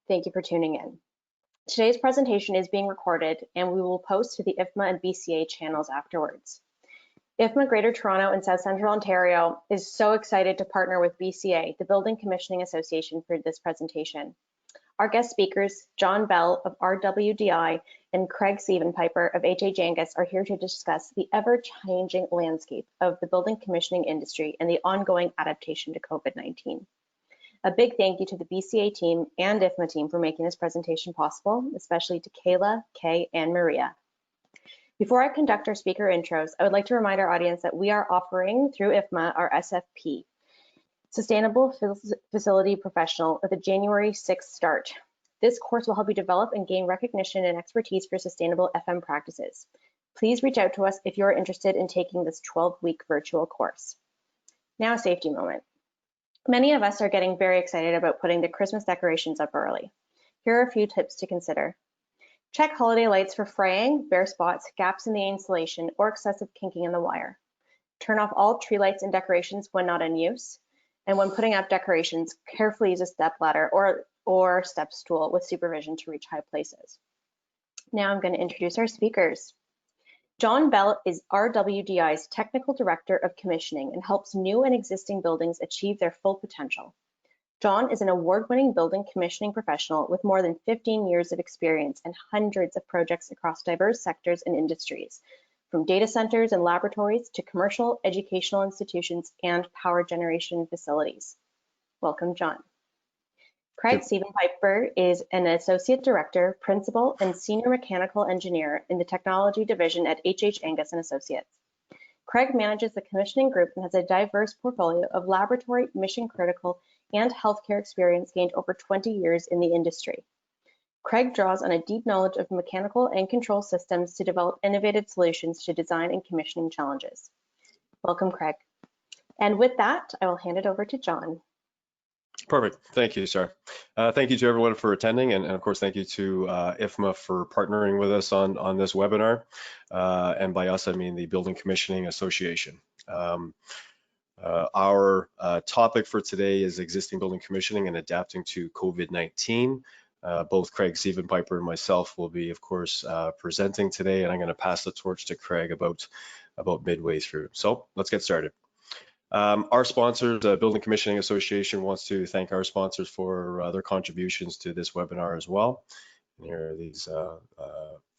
Thank you for tuning in. Today's presentation is being recorded and we will post to the IFMA and BCA channels afterwards. IFMA Greater Toronto and South Central Ontario is so excited to partner with BCA, the Building Commissioning Association, for this presentation. Our guest speakers, John Bell of RWDI and Craig Sievenpiper of HHAngus, are here to discuss the ever-changing landscape of the building commissioning industry and the ongoing adaptation to COVID-19. A big thank you to the BCA team and IFMA team for making this presentation possible, especially to Kayla, Kay, and Maria. Before I conduct our speaker intros, I would like to remind our audience that we are offering through IFMA our SFP, Sustainable Facility Professional, with a January 6th start. This course will help you develop and gain recognition and expertise for sustainable FM practices. Please reach out to us if you're interested in taking this 12-week virtual course. Now, a safety moment. Many of us are getting very excited about putting the Christmas decorations up early. Here are a few tips to consider. Check holiday lights for fraying, bare spots, gaps in the insulation, or excessive kinking in the wire. Turn off all tree lights and decorations when not in use. And when putting up decorations, carefully use a step ladder or step stool with supervision to reach high places. Now I'm going to introduce our speakers. John Bell is RWDI's Technical Director of Commissioning and helps new and existing buildings achieve their full potential. John is an award-winning building commissioning professional with more than 15 years of experience and hundreds of projects across diverse sectors and industries, from data centers and laboratories to commercial, educational institutions, and power generation facilities. Welcome, John. Craig Sievenpiper is an Associate Director, Principal, and Senior Mechanical Engineer in the Technology Division at HHAngus & Associates. Craig manages the commissioning group and has a diverse portfolio of laboratory, mission-critical, and healthcare experience gained over 20 years in the industry. Craig draws on a deep knowledge of mechanical and control systems to develop innovative solutions to design and commissioning challenges. Welcome, Craig. And with that, I will hand it over to John. Perfect. Thank you, Sarah. Thank you to everyone for attending, and of course, thank you to IFMA for partnering with us on this webinar. And by us, I mean the Building Commissioning Association. Our topic for today is existing building commissioning and adapting to COVID-19. Both Craig Sievenpiper and myself will be, of course, presenting today, and I'm going to pass the torch to Craig about midway through. So let's get started. Our sponsors, Building Commissioning Association, wants to thank our sponsors for their contributions to this webinar as well. And here are these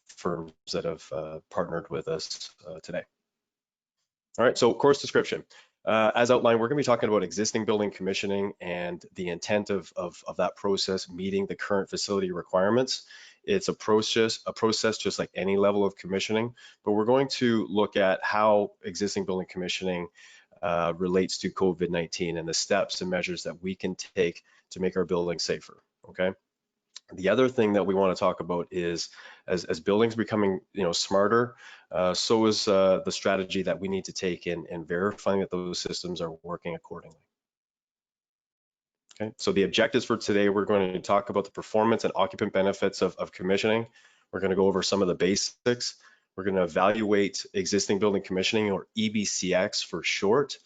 firms that have partnered with us today. All right, so course description. As outlined, we're going to be talking about existing building commissioning and the intent of that process meeting the current facility requirements. It's a process just like any level of commissioning, but we're going to look at how existing building commissioning relates to COVID-19 and the steps and measures that we can take to make our buildings safer, okay? The other thing that we want to talk about is as buildings becoming smarter, so is the strategy that we need to take in verifying that those systems are working accordingly. Okay, so the objectives for today, we're going to talk about the performance and occupant benefits of commissioning. We're going to go over some of the basics. We're going to evaluate existing building commissioning, or EBCx for short.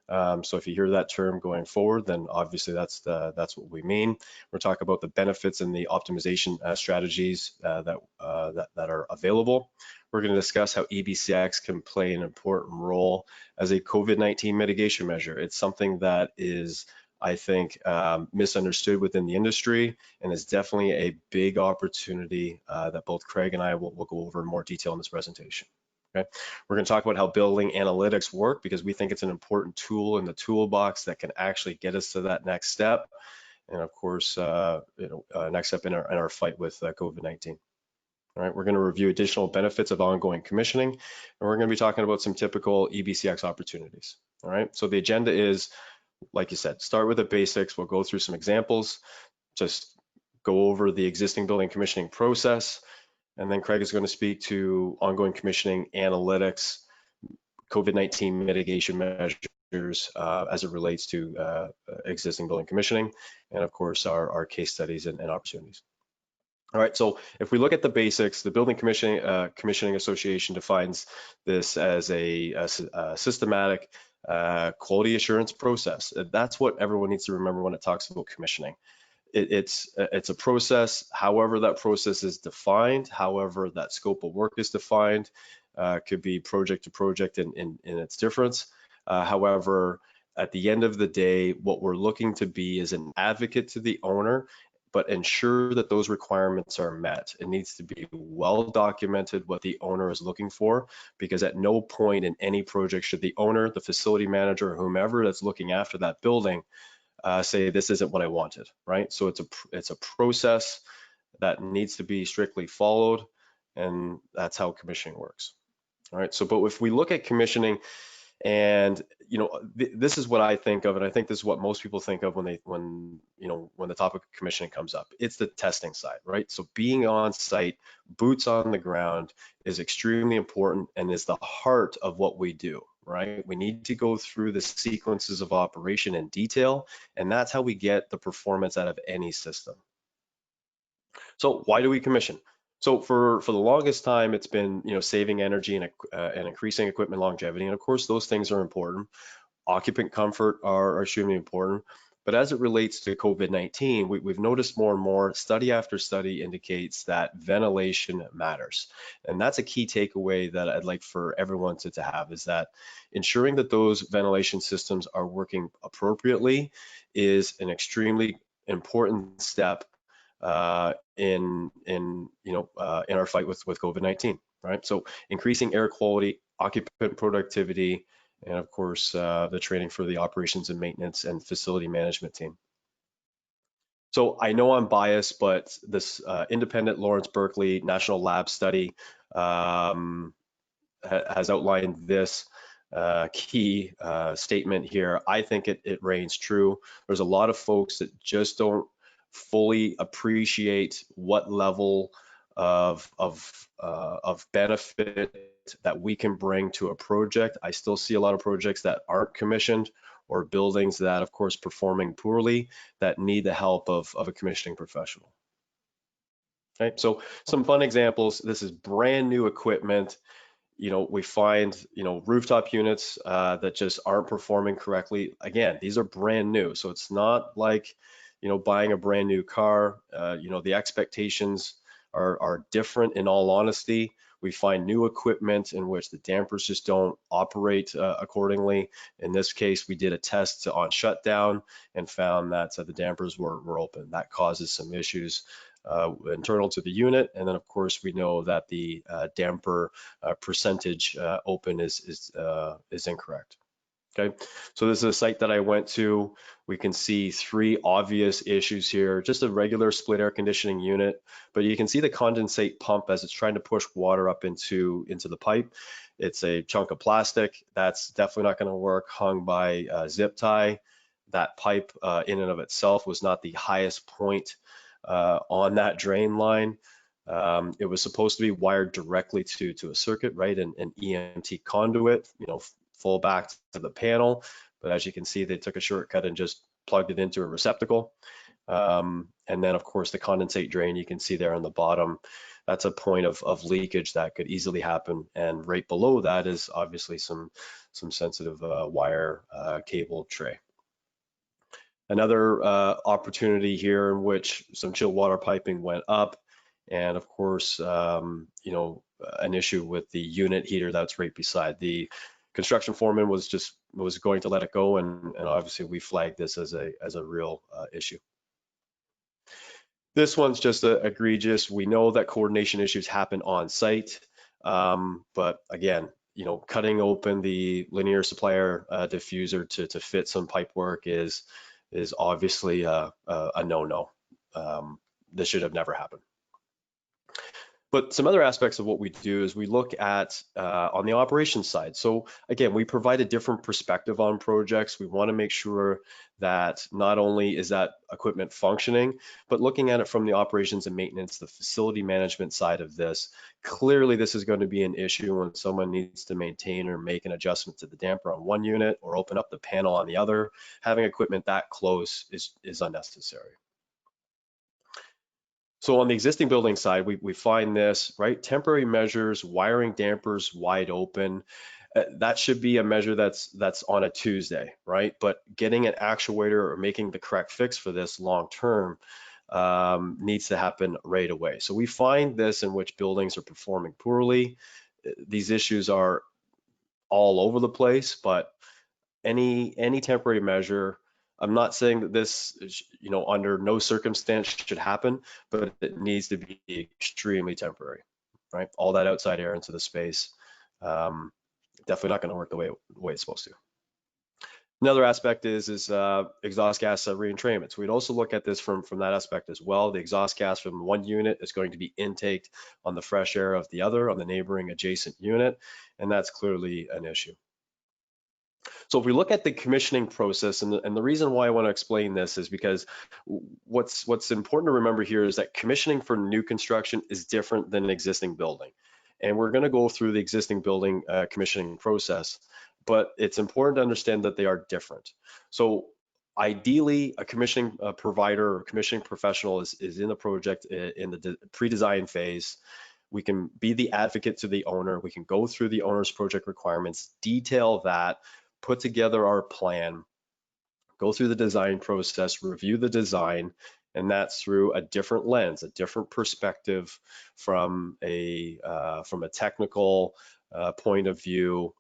So if you hear that term going forward, then obviously that's what we mean. We're talking about the benefits and the optimization strategies that are available. We're going to discuss how EBCx can play an important role as a COVID-19 mitigation measure. It's something that is, I think, misunderstood within the industry, and is definitely a big opportunity that both Craig and I will go over in more detail in this presentation. Okay, we're going to talk about how building analytics work, because we think it's an important tool in the toolbox that can actually get us to that next step, and of course, next step in our fight with COVID-19. All right, we're going to review additional benefits of ongoing commissioning, and we're going to be talking about some typical EBCx opportunities. All right, so the agenda is, like you said, start with the basics. We'll go through some examples, just go over the existing building commissioning process, and then Craig is going to speak to ongoing commissioning analytics, COVID-19 mitigation measures as it relates to existing building commissioning, and of course our case studies and opportunities. All right, so if we look at the basics, the Building Commissioning Association defines this as a systematic quality assurance process. That's what everyone needs to remember when it talks about commissioning. it's a process. However that process is defined, however that scope of work is defined, could be project to project in its difference. However, at the end of the day, what we're looking to be is an advocate to the owner, but ensure that those requirements are met. It needs to be well documented what the owner is looking for, because at no point in any project should the owner, the facility manager, or whomever that's looking after that building say this isn't what I wanted, right? So it's a process that needs to be strictly followed, and that's how commissioning works. All right, so but if we look at commissioning, and this is what I think of, and I think this is what most people think of when the topic of commissioning comes up. It's the testing side, right? So being on site, boots on the ground, is extremely important and is the heart of what we do, right? We need to go through the sequences of operation in detail, and that's how we get the performance out of any system. So why do we commission? So for the longest time, it's been saving energy and increasing equipment longevity, and of course those things are important. Occupant comfort are extremely important. But as it relates to COVID-19, we've noticed more and more, study after study indicates that ventilation matters. And that's a key takeaway that I'd like for everyone to have, is that ensuring that those ventilation systems are working appropriately is an extremely important step in our fight with COVID-19, right? So increasing air quality, occupant productivity, and of course the training for the operations and maintenance and facility management team. So I know I'm biased, but this independent Lawrence Berkeley National Lab study has outlined this key statement here. I think it reigns true. There's a lot of folks that just don't fully appreciate what level of benefit that we can bring to a project. I still see a lot of projects that aren't commissioned, or buildings that, of course, performing poorly, that need the help of a commissioning professional. Okay, so some fun examples. This is brand new equipment. We find, rooftop units that just aren't performing correctly. Again, these are brand new. So it's not like, buying a brand new car. The expectations are different, in all honesty. We find new equipment in which the dampers just don't operate accordingly. In this case, we did a test on shutdown and found that the dampers were open. That causes some issues internal to the unit, and then of course we know that the damper percentage open is incorrect. Okay, so this is a site that I went to. We can see three obvious issues here. Just a regular split air conditioning unit, but you can see the condensate pump as it's trying to push water up into the pipe. It's a chunk of plastic that's definitely not going to work, hung by zip tie. That pipe in and of itself was not the highest point on that drain line. It was supposed to be wired directly to a circuit, right? An EMT conduit, full back to the panel. But as you can see, they took a shortcut and just plugged it into a receptacle. And then of course the condensate drain, you can see there on the bottom, that's a point of leakage that could easily happen. And right below that is obviously some sensitive wire cable tray. Another opportunity here in which some chilled water piping went up, and of course, an issue with the unit heater that's right beside. The construction foreman was going to let it go, and obviously we flagged this as a real issue. This one's just egregious. We know that coordination issues happen on site, but again, cutting open the linear supplier diffuser to fit some pipe work is obviously a no-no. This should have never happened. But some other aspects of what we do is we look at on the operations side. So again, we provide a different perspective on projects. We want to make sure that not only is that equipment functioning, but looking at it from the operations and maintenance, the facility management side of this. Clearly, this is going to be an issue when someone needs to maintain or make an adjustment to the damper on one unit or open up the panel on the other. Having equipment that close is unnecessary. So on the existing building side, we find this, right? Temporary measures, wiring dampers wide open. That should be a measure that's on a Tuesday, right? But getting an actuator or making the correct fix for this long term needs to happen right away. So we find this in which buildings are performing poorly. These issues are all over the place, but any temporary measure, I'm not saying that this, under no circumstance should happen, but it needs to be extremely temporary, right? All that outside air into the space, definitely not going to work the way it's supposed to. Another aspect is exhaust gas reentrainment. So we'd also look at this from that aspect as well. The exhaust gas from one unit is going to be intaked on the fresh air of the other, on the neighboring adjacent unit, and that's clearly an issue. So if we look at the commissioning process, and the reason why I want to explain this is because what's important to remember here is that commissioning for new construction is different than an existing building. And we're going to go through the existing building commissioning process, but it's important to understand that they are different. So ideally, a commissioning provider or commissioning professional is in the project in the pre-design phase. We can be the advocate to the owner. We can go through the owner's project requirements, detail that, put together our plan, go through the design process, review the design, and that's through a different lens, a different perspective from a technical point of view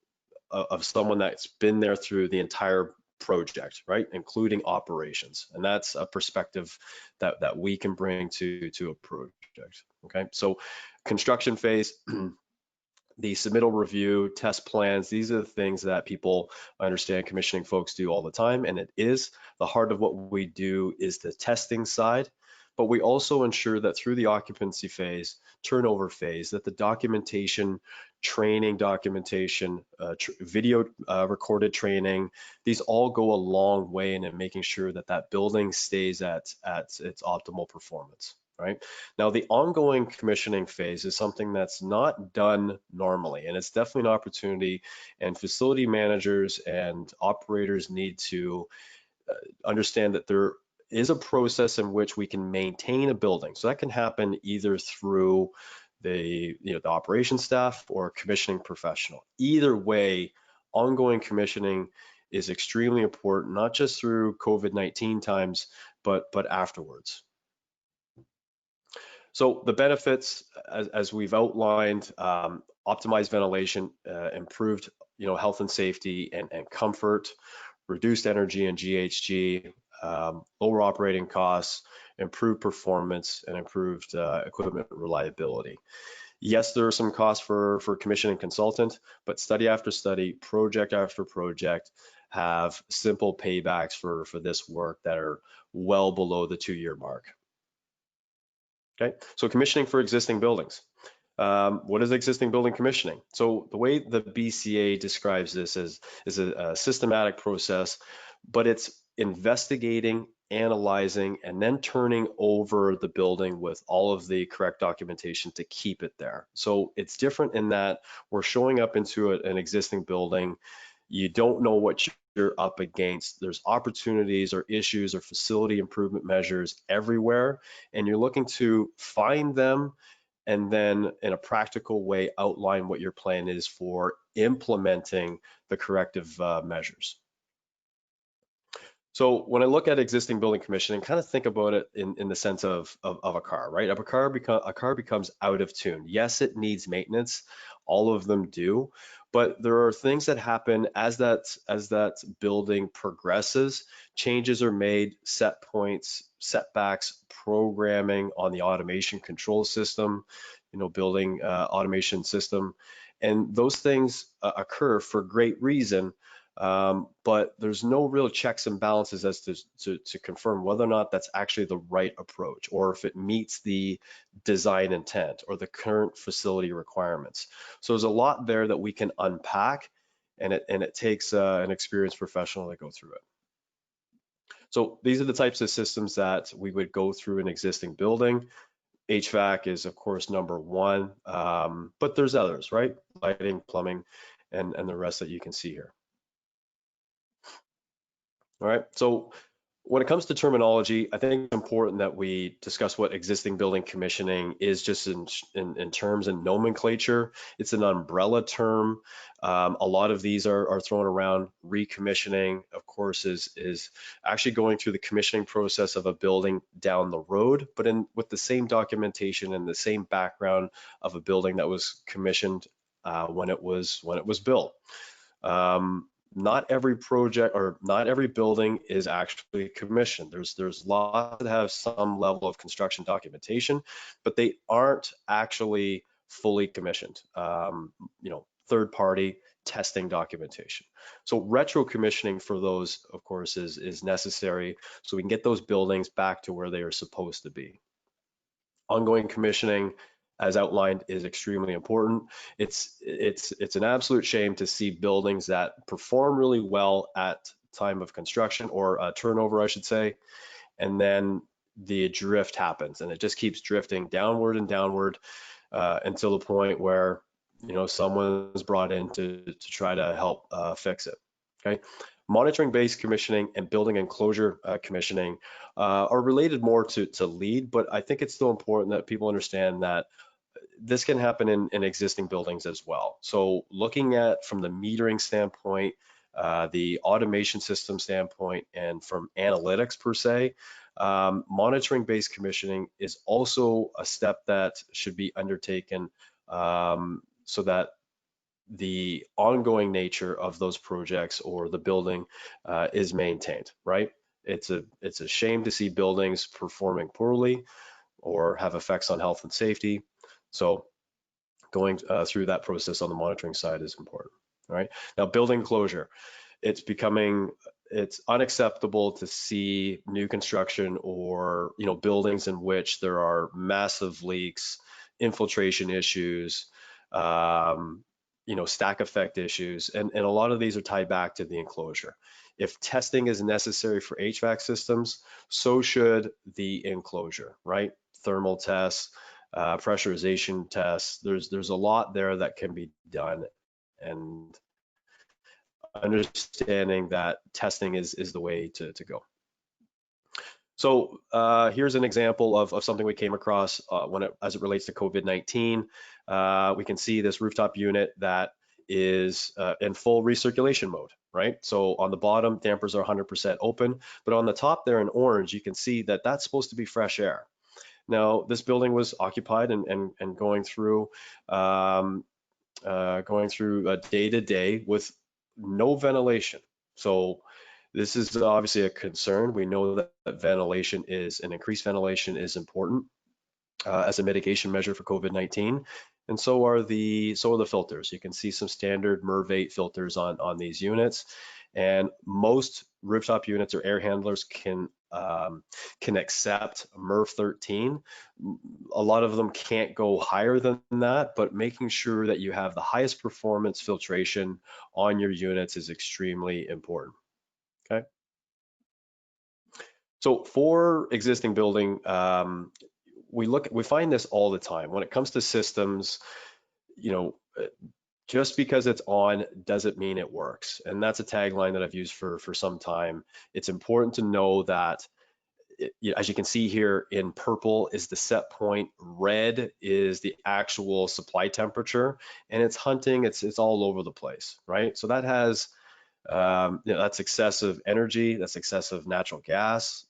of someone that's been there through the entire project, right, including operations. And that's a perspective that we can bring to a project. Okay, so construction phase. The submittal review, test plans, these are the things that people understand commissioning folks do all the time, and it is. The heart of what we do is the testing side, but we also ensure that through the occupancy phase, turnover phase, that the documentation, training documentation, video recorded training, these all go a long way in making sure that that building stays at its optimal performance. Right now, the ongoing commissioning phase is something that's not done normally, and it's definitely an opportunity, and facility managers and operators need to understand that there is a process in which we can maintain a building. So that can happen either through the operations staff or a commissioning professional. Either way, ongoing commissioning is extremely important, not just through COVID-19 times, but afterwards. So the benefits, as we've outlined, optimized ventilation, improved health and safety and comfort, reduced energy and GHG, lower operating costs, improved performance, and improved equipment reliability. Yes, there are some costs for commissioning consultant, but study after study, project after project have simple paybacks for this work that are well below the 2-year mark. Okay, so commissioning for existing buildings. What is existing building commissioning? So the way the BCA describes this is a systematic process, but it's investigating, analyzing, and then turning over the building with all of the correct documentation to keep it there. So it's different in that we're showing up into an existing building. You don't know what you're up against. There's opportunities or issues or facility improvement measures everywhere, and you're looking to find them and then in a practical way outline what your plan is for implementing the corrective measures. So when I look at existing building commissioning, kind of think about it in the sense of a car, right? If a car becomes out of tune, yes, it needs maintenance. All of them do, but there are things that happen as that building progresses. Changes are made, set points, setbacks, programming on the automation control system, building automation system, and those things occur for great reason. But there's no real checks and balances as to confirm whether or not that's actually the right approach, or if it meets the design intent or the current facility requirements. So there's a lot there that we can unpack, and it takes an experienced professional to go through it. So these are the types of systems that we would go through an existing building. HVAC is of course number one, but there's others, right? Lighting, plumbing, and the rest that you can see here. All right, so When it comes to terminology, I think it's important that we discuss what existing building commissioning is, just in terms and nomenclature. It's an umbrella term. A lot of these are thrown around. Recommissioning, of course, is actually going through the commissioning process of a building down the road, but with the same documentation and the same background of a building that was commissioned when it was built. Not every project or not every building is actually commissioned. There's lots that have some level of construction documentation, but they aren't actually fully commissioned. Third party testing documentation. So retro commissioning for those, of course, is necessary so we can get those buildings back to where they are supposed to be. Ongoing commissioning, as outlined, is extremely important. It's an absolute shame to see buildings that perform really well at time of construction, or turnover, I should say, and then the drift happens, and it just keeps drifting downward and downward until the point where someone's brought in to try to help fix it. Okay. Monitoring-based commissioning and building enclosure commissioning are related more to LEED, but I think it's still important that people understand that this can happen in existing buildings as well. So looking at from the metering standpoint, the automation system standpoint, and from analytics per se, monitoring-based commissioning is also a step that should be undertaken so that the ongoing nature of those projects or the building is maintained, right? It's a shame to see buildings performing poorly or have effects on health and safety. So going through that process on the monitoring side is important. All right. Now, building closure. It's unacceptable to see new construction or buildings in which there are massive leaks, infiltration issues, stack effect issues, and a lot of these are tied back to the enclosure. If testing is necessary for HVAC systems, so should the enclosure, right? Thermal tests, pressurization tests. There's a lot there that can be done, and understanding that testing is the way to go. So here's an example of something we came across as it relates to COVID-19. We can see this rooftop unit that is in full recirculation mode, right? So on the bottom, dampers are 100% open, but on the top there in orange, you can see that that's supposed to be fresh air. Now, this building was occupied and going through day to day with no ventilation. So this is obviously a concern. We know that increased ventilation is important as a mitigation measure for COVID-19, and so are the filters. You can see some standard MERV 8 filters on these units, and most rooftop units or air handlers can accept MERV 13. A lot of them can't go higher than that, but making sure that you have the highest performance filtration on your units is extremely important. Okay. So for existing building, we find this all the time when it comes to systems. Just because it's on doesn't mean it works, and that's a tagline that I've used for some time. It's important to know that as you can see here in purple is the set point, red is the actual supply temperature, and it's hunting. It's all over the place, right? So that has that's excessive energy, that's excessive natural gas,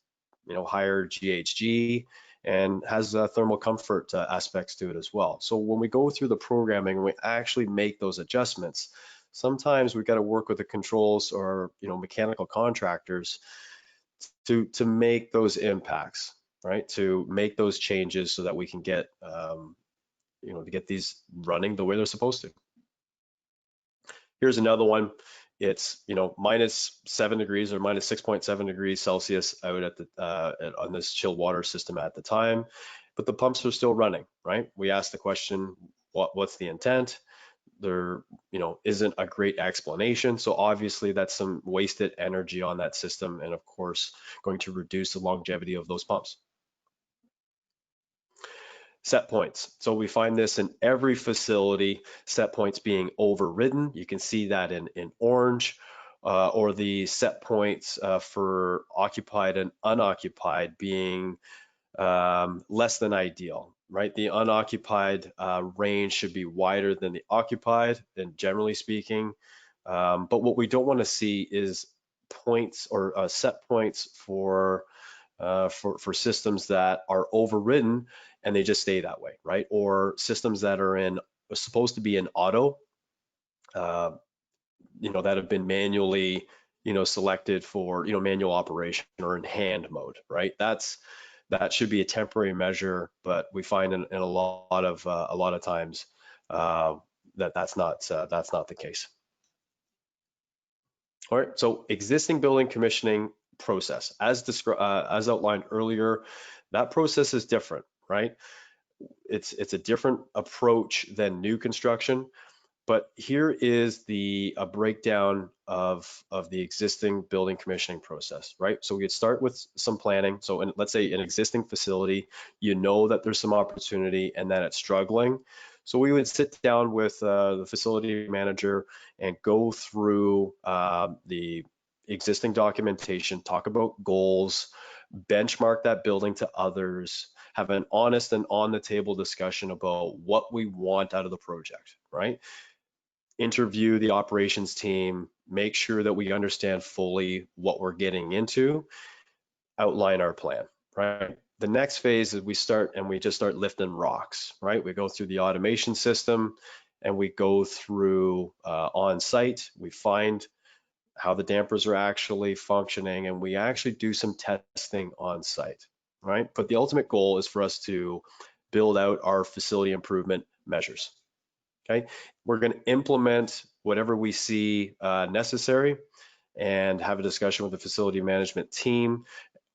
higher GHG, and has thermal comfort aspects to it as well. So when we go through the programming, we actually make those adjustments. Sometimes we've got to work with the controls or mechanical contractors to make those impacts, right? To make those changes so that we can get to get these running the way they're supposed to. Here's another one. It's -7 degrees or -6.7 degrees Celsius out at the on this chilled water system at the time, but the pumps are still running, right? We asked the question, what's the intent? There isn't a great explanation, so obviously that's some wasted energy on that system, and of course going to reduce the longevity of those pumps. Set points. So we find this in every facility, set points being overridden. You can see that in orange. or the set points for occupied and unoccupied being less than ideal, right? The unoccupied range should be wider than the occupied, and generally speaking. But what we don't want to see is points or set points for systems that are overridden and they just stay that way, right? Or systems that are supposed to be in auto, that have been manually, selected for, manual operation or in hand mode, right? That should be a temporary measure, but we find in a lot of times that's not the case. All right, so existing building commissioning process, as outlined earlier, that process is different, right? It's a different approach than new construction. But here is a breakdown of the existing building commissioning process, right? So we'd start with some planning. So let's say an existing facility, that there's some opportunity and that it's struggling. So we would sit down with the facility manager and go through the existing documentation, talk about goals, benchmark that building to others, have an honest and on the table discussion about what we want out of the project, right? Interview the operations team, make sure that we understand fully what we're getting into, outline our plan, right? The next phase is we just start lifting rocks, right? We go through the automation system and we go through on site, we find how the dampers are actually functioning, and we actually do some testing on site, right? But the ultimate goal is for us to build out our facility improvement measures. Okay, we're going to implement whatever we see necessary and have a discussion with the facility management team,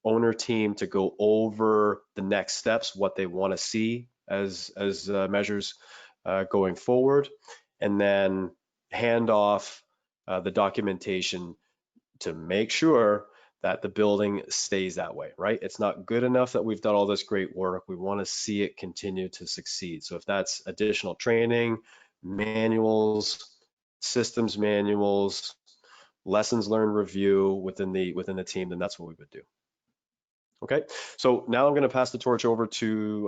owner team, to go over the next steps, what they want to see as measures going forward, and then hand off the documentation to make sure that the building stays that way, right? It's not good enough that we've done all this great work. We want to see it continue to succeed. So if that's additional training, manuals, systems manuals, lessons learned review within the team, then that's what we would do. Okay, so now I'm going to pass the torch over to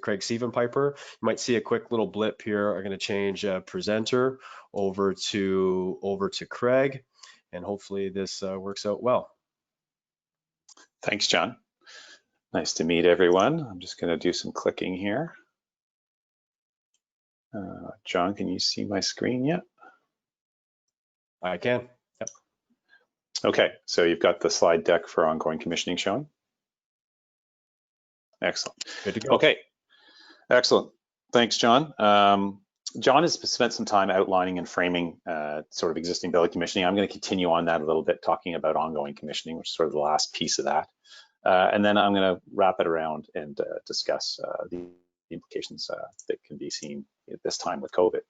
Craig Sievenpiper. You might see a quick little blip here. I'm going to change presenter over to Craig, and hopefully this works out well. Thanks, John. Nice to meet everyone. I'm just going to do some clicking here. John, can you see my screen yet? I can. Yep. Okay, so you've got the slide deck for ongoing commissioning shown. Excellent. Good to go. Okay, excellent. Thanks, John. John has spent some time outlining and framing sort of existing building commissioning. I'm going to continue on that a little bit, talking about ongoing commissioning, which is sort of the last piece of that. And then I'm going to wrap it around and discuss the implications that can be seen at this time with COVID.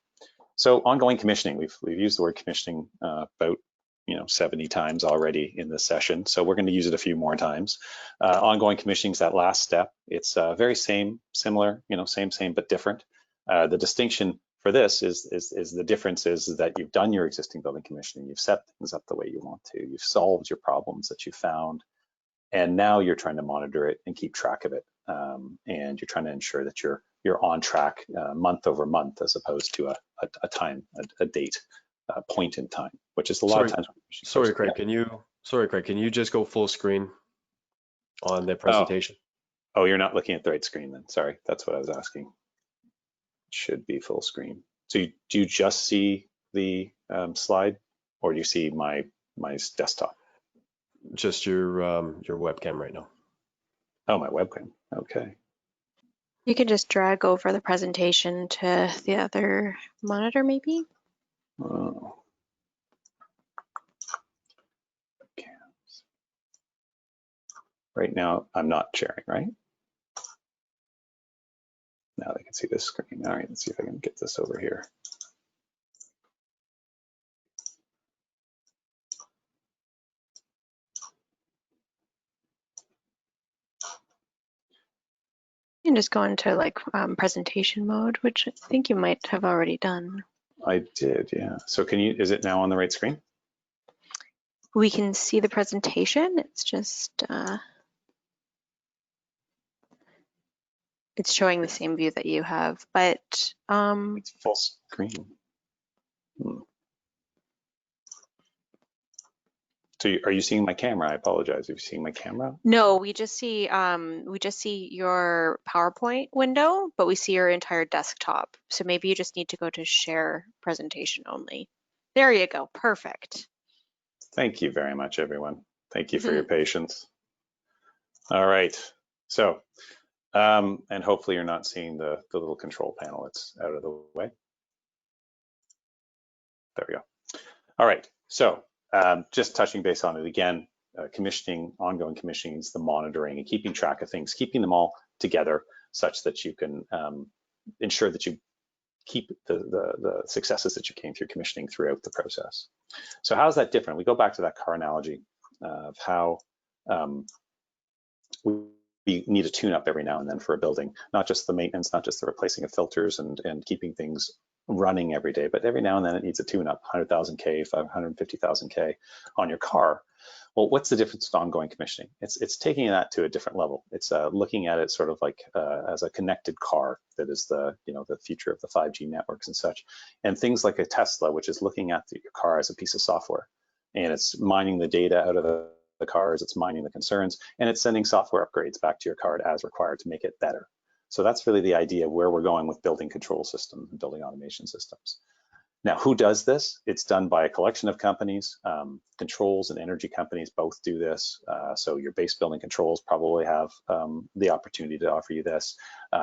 So ongoing commissioning, we've used the word commissioning about 70 times already in this session, so we're going to use it a few more times. Ongoing commissioning is that last step. It's very similar, same but different. The distinction for this is the difference is that you've done your existing building commissioning, you've set things up the way you want to, you've solved your problems that you found, and now you're trying to monitor it and keep track of it, and you're trying to ensure that you're on track month over month, as opposed to a date point in time, which is a lot of times. Sorry, Craig. Can you just go full screen on the presentation? Oh, you're not looking at the right screen then. Sorry, that's what I was asking. It should be full screen. So do you just see the slide, or do you see my desktop? Just your webcam right now. Oh, my webcam. Okay. You can just drag over the presentation to the other monitor, maybe. Oh. Right now, I'm not sharing, right? Now they can see this screen. All right, let's see if I can get this over here. You can just go into like presentation mode, which I think you might have already done. I did, yeah. So is it now on the right screen? We can see the presentation. It's just, it's showing the same view that you have, but It's full screen. So are you seeing my camera? I apologize. Are you seeing my camera? no, we just see your PowerPoint window, but we see your entire desktop. So maybe you just need to go to share presentation only. There you go. Perfect. Thank you very much, everyone. Thank you for your patience. All right. So, and hopefully you're not seeing the little control panel. It's out of the way. There we go. All right. So just touching base on it again, commissioning, ongoing commissioning is the monitoring and keeping track of things, keeping them all together such that you can ensure that you keep the successes that you came through commissioning throughout the process. So how is that different? We go back to that car analogy of how we need a tune-up every now and then for a building, not just the maintenance, not just the replacing of filters and keeping things running every day, but every now and then it needs a tune-up, 100,000 K, 150,000 K on your car. Well, what's the difference with ongoing commissioning? It's taking that to a different level. It's looking at it sort of like as a connected car that is the future of the 5G networks and such, and things like a Tesla, which is looking at your car as a piece of software, and it's mining the data out of the cars, it's mining the concerns, and it's sending software upgrades back to your car as required to make it better. So that's really the idea of where we're going with building control systems and building automation systems. Now, who does this? It's done by a collection of companies. Controls and energy companies both do this. So your base building controls probably have the opportunity to offer you this.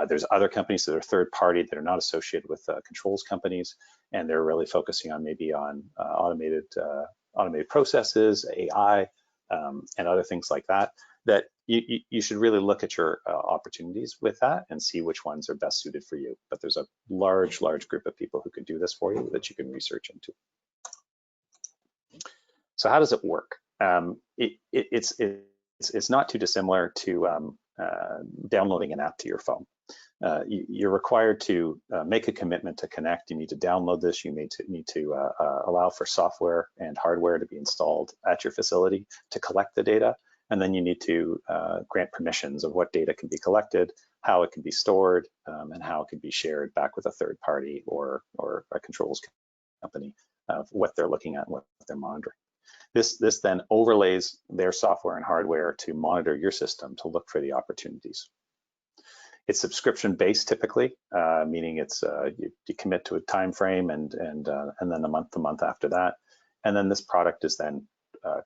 There's other companies that are third party that are not associated with controls companies, and they're really focusing on maybe on automated processes, AI, and other things like that, that you should really look at your opportunities with that and see which ones are best suited for you. But there's a large group of people who can do this for you that you can research into. So how does it work? It's not too dissimilar to downloading an app to your phone. You're required to make a commitment to connect. You need to download this. You need to allow for software and hardware to be installed at your facility to collect the data. And then you need to grant permissions of what data can be collected, how it can be stored, and how it can be shared back with a third party or a controls company of what they're looking at and what they're monitoring. This then overlays their software and hardware to monitor your system to look for the opportunities. It's subscription-based typically, meaning it's you commit to a time frame and then a month to month after that, and then this product is then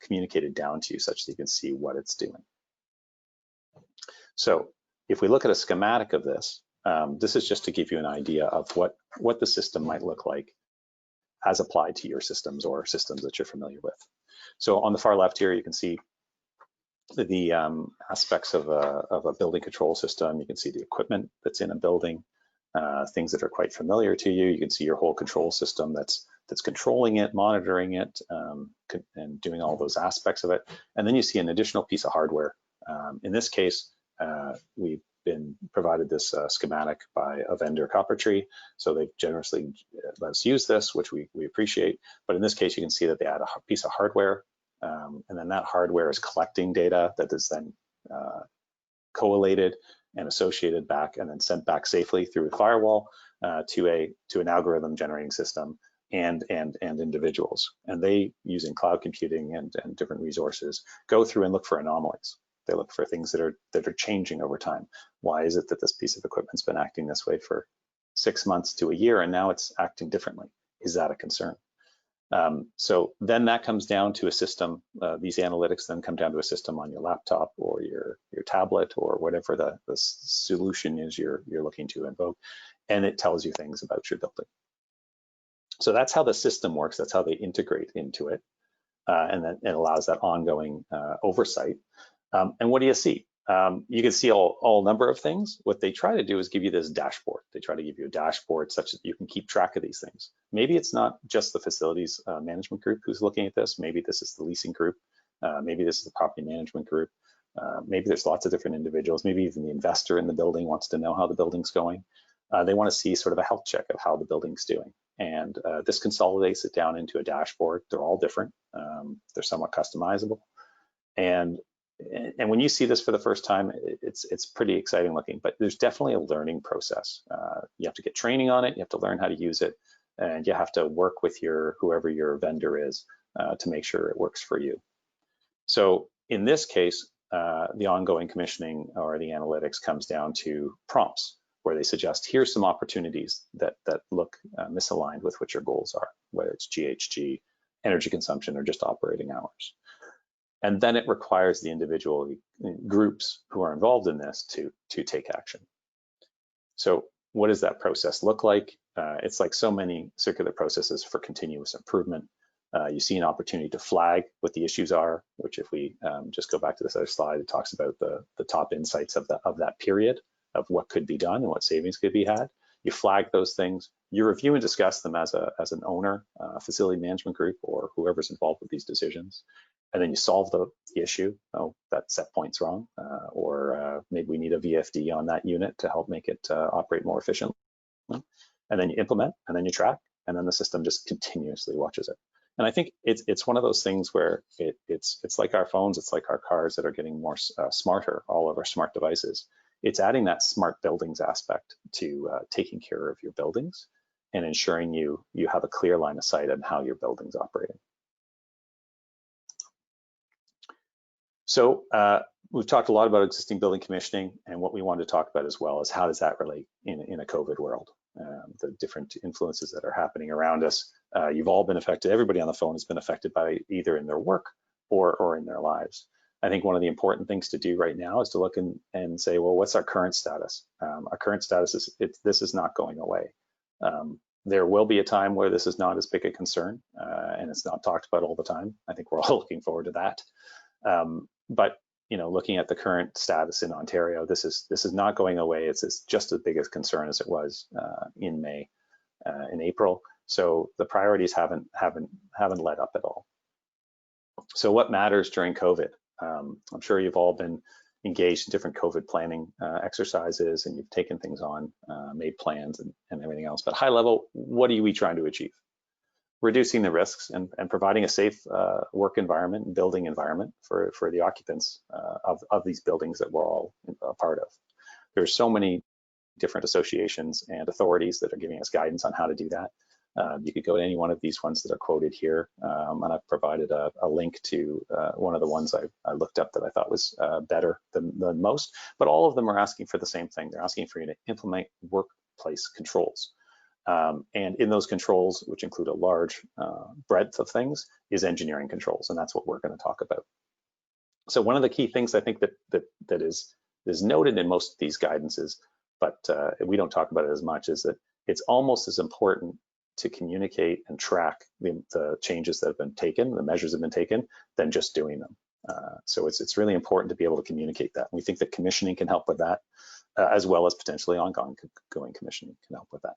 communicated down to you such that you can see what it's doing. So if we look at a schematic of this, this is just to give you an idea of what the system might look like as applied to your systems or systems that you're familiar with. So on the far left here, you can see the aspects of a building control system. You can see the equipment that's in a building, things that are quite familiar to you. You can see your whole control system that's controlling it, monitoring it, and doing all those aspects of it. And then you see an additional piece of hardware. In this case, we've been provided this schematic by a vendor, Coppertree. So they've generously let us use this, which we appreciate. But in this case, you can see that they add a piece of hardware, and then that hardware is collecting data that is then collated and associated back and then sent back safely through a firewall to an algorithm generating system and individuals. And they, using cloud computing and different resources, go through and look for anomalies. They look for things that are changing over time. Why is it that this piece of equipment's been acting this way for 6 months to a year and now it's acting differently? Is that a concern? So then that comes down to a system. These analytics then come down to a system on your laptop or your tablet or whatever the solution is you're looking to invoke, and it tells you things about your building. So that's how the system works. That's how they integrate into it, and then it allows that ongoing oversight. And what do you see? You can see all number of things. What they try to do is give you this dashboard. They try to give you a dashboard such that you can keep track of these things. Maybe it's not just the facilities management group who's looking at this. Maybe this is the leasing group. Maybe this is the property management group. Maybe there's lots of different individuals. Maybe even the investor in the building wants to know how the building's going. they want to see sort of a health check of how the building's doing. And this consolidates it down into a dashboard. They're all different. They're somewhat customizable. And when you see this for the first time, it's pretty exciting looking, but there's definitely a learning process. You have to get training on it. You have to learn how to use it, and you have to work with whoever your vendor is to make sure it works for you. So in this case, the ongoing commissioning or the analytics comes down to prompts where they suggest, here's some opportunities that look misaligned with what your goals are, whether it's GHG, energy consumption, or just operating hours. And then it requires the individual groups who are involved in this to take action. So what does that process look like? It's like so many circular processes for continuous improvement. You see an opportunity to flag what the issues are, which if we just go back to this other slide, it talks about the top insights of that period of what could be done and what savings could be had. You flag those things, you review and discuss them as an owner, facility management group, or whoever's involved with these decisions. And then you solve the issue. Oh, that set point's wrong, or maybe we need a VFD on that unit to help make it operate more efficiently. And then you implement, and then you track, and then the system just continuously watches it. And I think it's one of those things where it's like our phones, it's like our cars that are getting more smarter, all of our smart devices. It's adding that smart buildings aspect to taking care of your buildings and ensuring you have a clear line of sight on how your building's operating. So we've talked a lot about existing building commissioning, and what we wanted to talk about as well is how does that relate in a COVID world, the different influences that are happening around us. You've all been affected, everybody on the phone has been affected by either in their work or in their lives. I think one of the important things to do right now is to look and say, well, what's our current status? Our current status is this is not going away. There will be a time where this is not as big a concern, and it's not talked about all the time. I think we're all looking forward to that. But looking at the current status in Ontario, this is not going away. It's just as big a concern as it was in May, in April. So the priorities haven't let up at all. So what matters during COVID? I'm sure you've all been engaged in different COVID planning exercises, and you've taken things on, made plans and everything else. But high level, what are we trying to achieve? Reducing the risks and providing a safe work environment and building environment for the occupants of these buildings that we're all a part of. There's so many different associations and authorities that are giving us guidance on how to do that. You could go to any one of these ones that are quoted here, and I've provided a link to one of the ones I looked up that I thought was better than most, but all of them are asking for the same thing. They're asking for you to implement workplace controls. And in those controls, which include a large breadth of things, is engineering controls, and that's what we're going to talk about. So one of the key things I think that is noted in most of these guidances, but we don't talk about it as much, is that it's almost as important to communicate and track the changes that have been taken, the measures that have been taken, than just doing them. So it's really important to be able to communicate that. We think that commissioning can help with that, as well as potentially ongoing commissioning can help with that.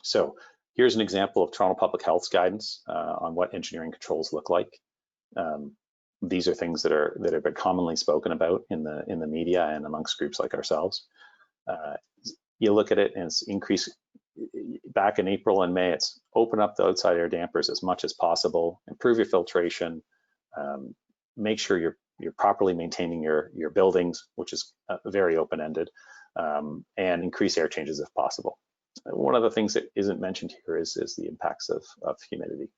So here's an example of Toronto Public Health's guidance on what engineering controls look like. These are things that have been commonly spoken about in the media and amongst groups like ourselves. You look at it and it's increased. Back in April and May, it's open up the outside air dampers as much as possible, improve your filtration, make sure you're properly maintaining your buildings, which is very open-ended, and increase air changes if possible. One of the things that isn't mentioned here is the impacts of humidity.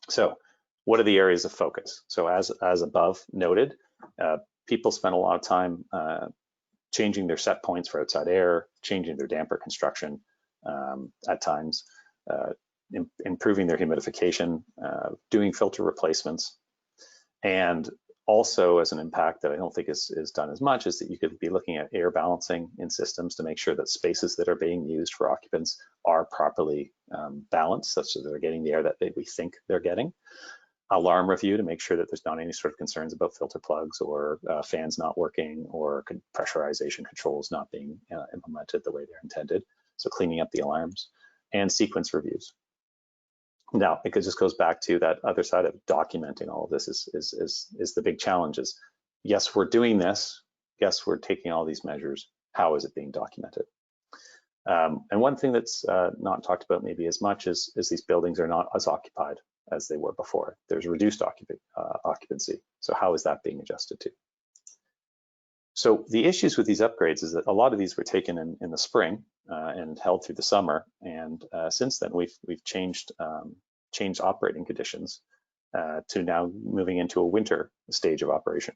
So what are the areas of focus? So as above noted, people spend a lot of time changing their set points for outside air, changing their damper construction at times, improving their humidification, doing filter replacements. And also as an impact that I don't think is done as much is that you could be looking at air balancing in systems to make sure that spaces that are being used for occupants are properly balanced, such that they're getting the air that we think they're getting. Alarm review to make sure that there's not any sort of concerns about filter plugs or fans not working or pressurization controls not being implemented the way they're intended. So cleaning up the alarms, and sequence reviews. Now, it just goes back to that other side of documenting all of this is the big challenge is, yes, we're doing this. Yes, we're taking all these measures, How is it being documented? And one thing that's not talked about maybe as much is these buildings are not as occupied as they were before. There's reduced occupancy. So how is that being adjusted to? So the issues with these upgrades is that a lot of these were taken in the spring and held through the summer. And since then, we've changed operating conditions to now moving into a winter stage of operation.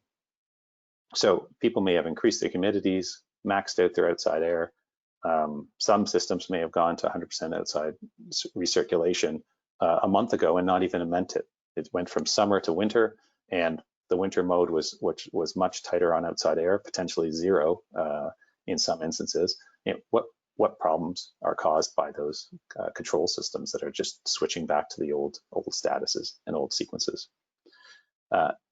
So people may have increased their humidities, maxed out their outside air. Some systems may have gone to 100% outside recirculation a month ago and not even meant it. It went from summer to winter, and the winter mode which was much tighter on outside air, potentially zero in some instances. What problems are caused by those control systems that are just switching back to the old statuses and old sequences?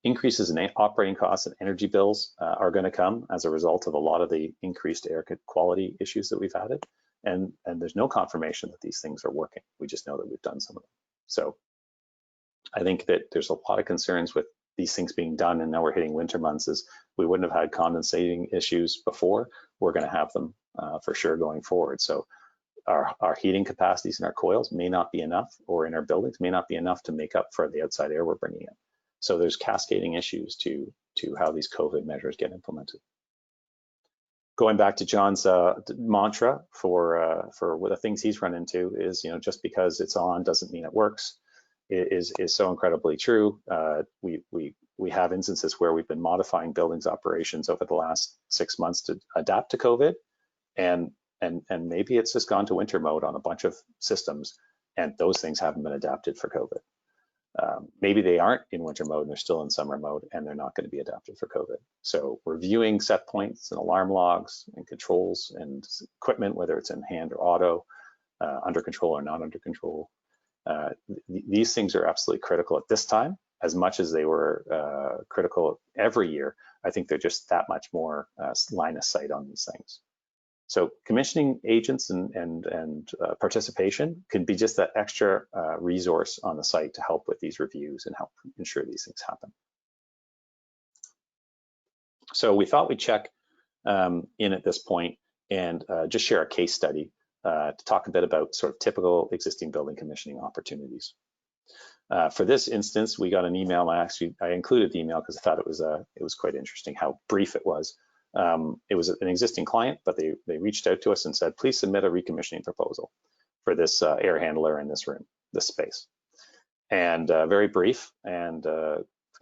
Increases in operating costs and energy bills are going to come as a result of a lot of the increased air quality issues that we've added. And there's no confirmation that these things are working. We just know that we've done some of them. So I think that there's a lot of concerns with these things being done, and now we're hitting winter months. Is we wouldn't have had condensating issues before. We're going to have them for sure going forward. So our heating capacities in our coils may not be enough, or in our buildings may not be enough to make up for the outside air we're bringing in. So there's cascading issues to how these COVID measures get implemented. Going back to John's mantra for the things he's run into is, just because it's on doesn't mean it works. It is so incredibly true. We have instances where we've been modifying buildings operations over the last 6 months to adapt to COVID, and maybe it's just gone to winter mode on a bunch of systems, and those things haven't been adapted for COVID. Maybe they aren't in winter mode and they're still in summer mode, and they're not going to be adapted for COVID. So reviewing set points and alarm logs and controls and equipment, whether it's in hand or auto, under control or not under control, these things are absolutely critical at this time, as much as they were critical every year. I think they're just that much more line of sight on these things. So commissioning agents and participation can be just that extra resource on the site to help with these reviews and help ensure these things happen. So we thought we'd check in at this point and just share a case study to talk a bit about sort of typical existing building commissioning opportunities. For this instance, we got an email. I included the email because I thought it was quite interesting how brief it was. It was an existing client, but they reached out to us and said, please submit a recommissioning proposal for this air handler in this room, this space. And very brief, and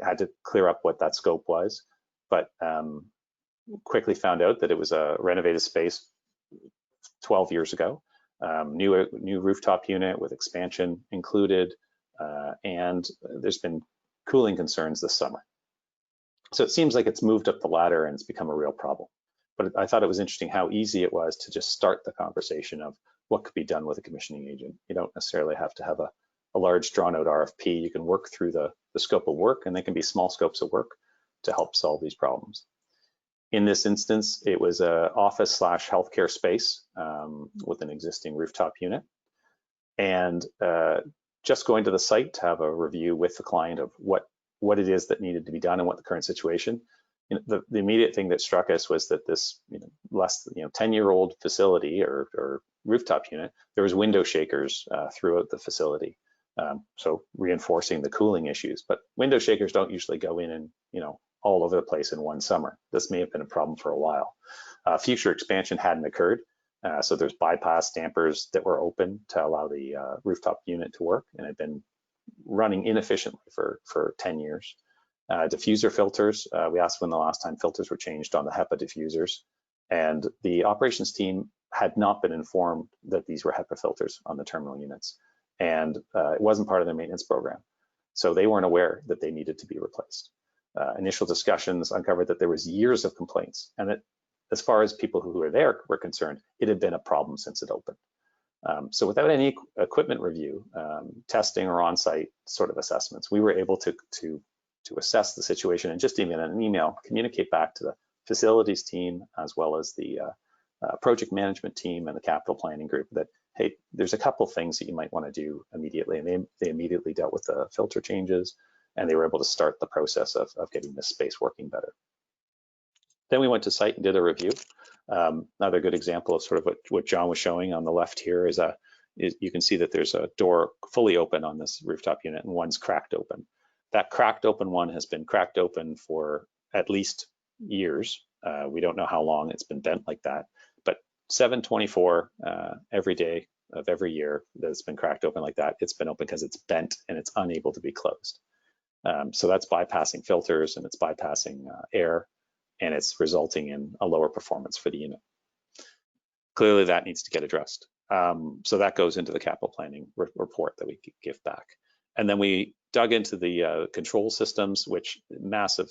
had to clear up what that scope was, but quickly found out that it was a renovated space 12 years ago, new rooftop unit with expansion included, and there's been cooling concerns this summer. So it seems like it's moved up the ladder and it's become a real problem. But I thought it was interesting how easy it was to just start the conversation of what could be done with a commissioning agent. You don't necessarily have to have a large drawn out RFP. You can work through the scope of work, and they can be small scopes of work to help solve these problems. In this instance, it was an office / healthcare space with an existing rooftop unit. And just going to the site to have a review with the client of what it is that needed to be done and what the current situation. The immediate thing that struck us was that this 10-year-old facility or rooftop unit, there was window shakers throughout the facility, so reinforcing the cooling issues. But window shakers don't usually go in and all over the place in one summer. This may have been a problem for a while. Future expansion hadn't occurred, so there's bypass dampers that were open to allow the rooftop unit to work, and had been running inefficiently for 10 years. Diffuser filters, we asked when the last time filters were changed on the HEPA diffusers, and the operations team had not been informed that these were HEPA filters on the terminal units, and it wasn't part of their maintenance program. So they weren't aware that they needed to be replaced. Initial discussions uncovered that there was years of complaints, and that as far as people who were there were concerned, it had been a problem since it opened. So without any equipment review, testing or on-site sort of assessments, we were able to assess the situation and just even in an email communicate back to the facilities team as well as the project management team and the capital planning group that, hey, there's a couple things that you might want to do immediately. And they immediately dealt with the filter changes, and they were able to start the process of getting this space working better. Then we went to site and did a review. Another good example of sort of what John was showing on the left here is you can see that there's a door fully open on this rooftop unit and one's cracked open. That cracked open one has been cracked open for at least years. We don't know how long it's been bent like that, but 7/24 every day of every year that it's been cracked open like that, it's been open because it's bent and it's unable to be closed. So that's bypassing filters and it's bypassing air, and it's resulting in a lower performance for the unit. Clearly that needs to get addressed. So that goes into the capital planning report that we give back. And then we dug into the control systems, which massive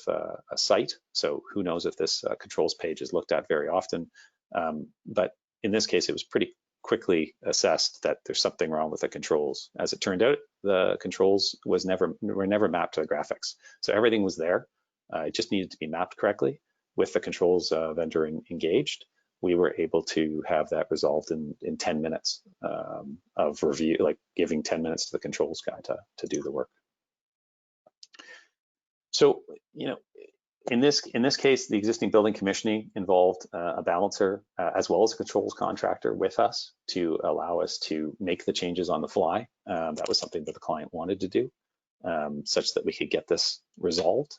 site. So who knows if this controls page is looked at very often. But in this case, it was pretty quickly assessed that there's something wrong with the controls. As it turned out, the controls were never mapped to the graphics. So everything was there. It just needed to be mapped correctly. With the controls vendor engaged, we were able to have that resolved in 10 minutes of review, like giving 10 minutes to the controls guy to do the work. So, in this case, the existing building commissioning involved a balancer as well as a controls contractor with us to allow us to make the changes on the fly. That was something that the client wanted to do, such that we could get this resolved.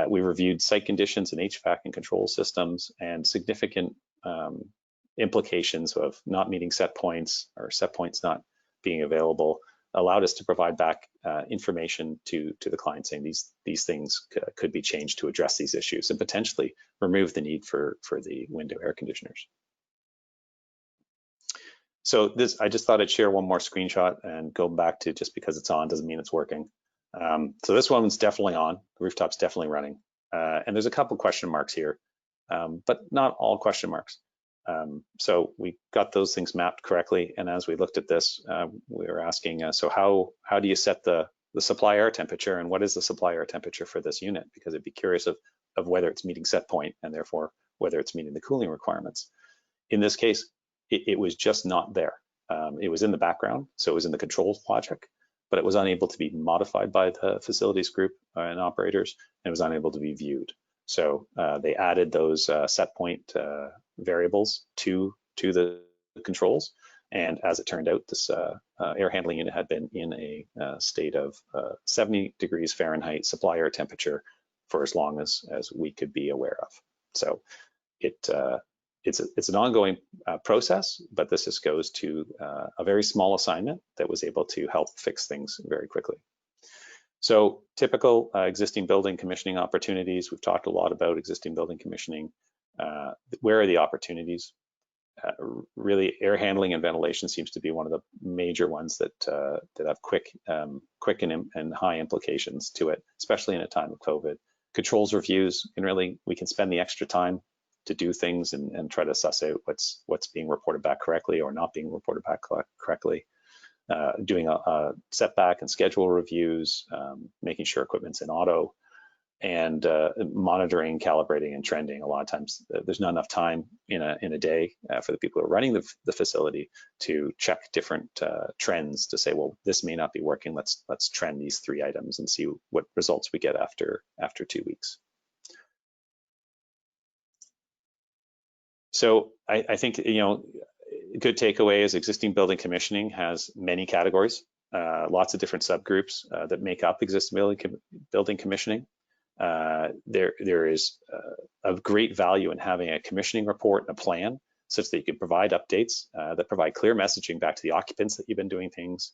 We reviewed site conditions and HVAC and control systems and significant implications of not meeting set points or set points not being available allowed us to provide back information to the client saying these things could be changed to address these issues and potentially remove the need for the window air conditioners. So I just thought I'd share one more screenshot and go back to, just because it's on doesn't mean it's working. So this one's definitely on, the rooftop's definitely running. And there's a couple question marks here, but not all question marks. So we got those things mapped correctly. And as we looked at this, we were asking, so how do you set the supply air temperature, and what is the supply air temperature for this unit? Because it'd be curious of whether it's meeting set point and therefore whether it's meeting the cooling requirements. In this case, it was just not there. It was in the background, so it was in the controls logic, but it was unable to be modified by the facilities group and operators, and it was unable to be viewed. So they added those set point variables to the controls. And as it turned out, this air handling unit had been in a state of 70 degrees Fahrenheit supply air temperature for as long as we could be aware of. So it's an ongoing process, but this just goes to a very small assignment that was able to help fix things very quickly. So typical existing building commissioning opportunities. We've talked a lot about existing building commissioning. Where are the opportunities? Really, air handling and ventilation seems to be one of the major ones that have quick and high implications to it, especially in a time of COVID. Controls reviews, we can spend the extra time to do things and try to suss out what's being reported back correctly or not being reported back correctly. Doing a setback and schedule reviews, making sure equipment's in auto, and monitoring, calibrating, and trending. A lot of times there's not enough time in a day for the people who are running the facility to check different trends to say, well, this may not be working. Let's trend these 3 items and see what results we get after 2 weeks. So I think, good takeaway is existing building commissioning has many categories, lots of different subgroups that make up existing building commissioning. There is of great value in having a commissioning report and a plan such that you can provide updates that provide clear messaging back to the occupants that you've been doing things,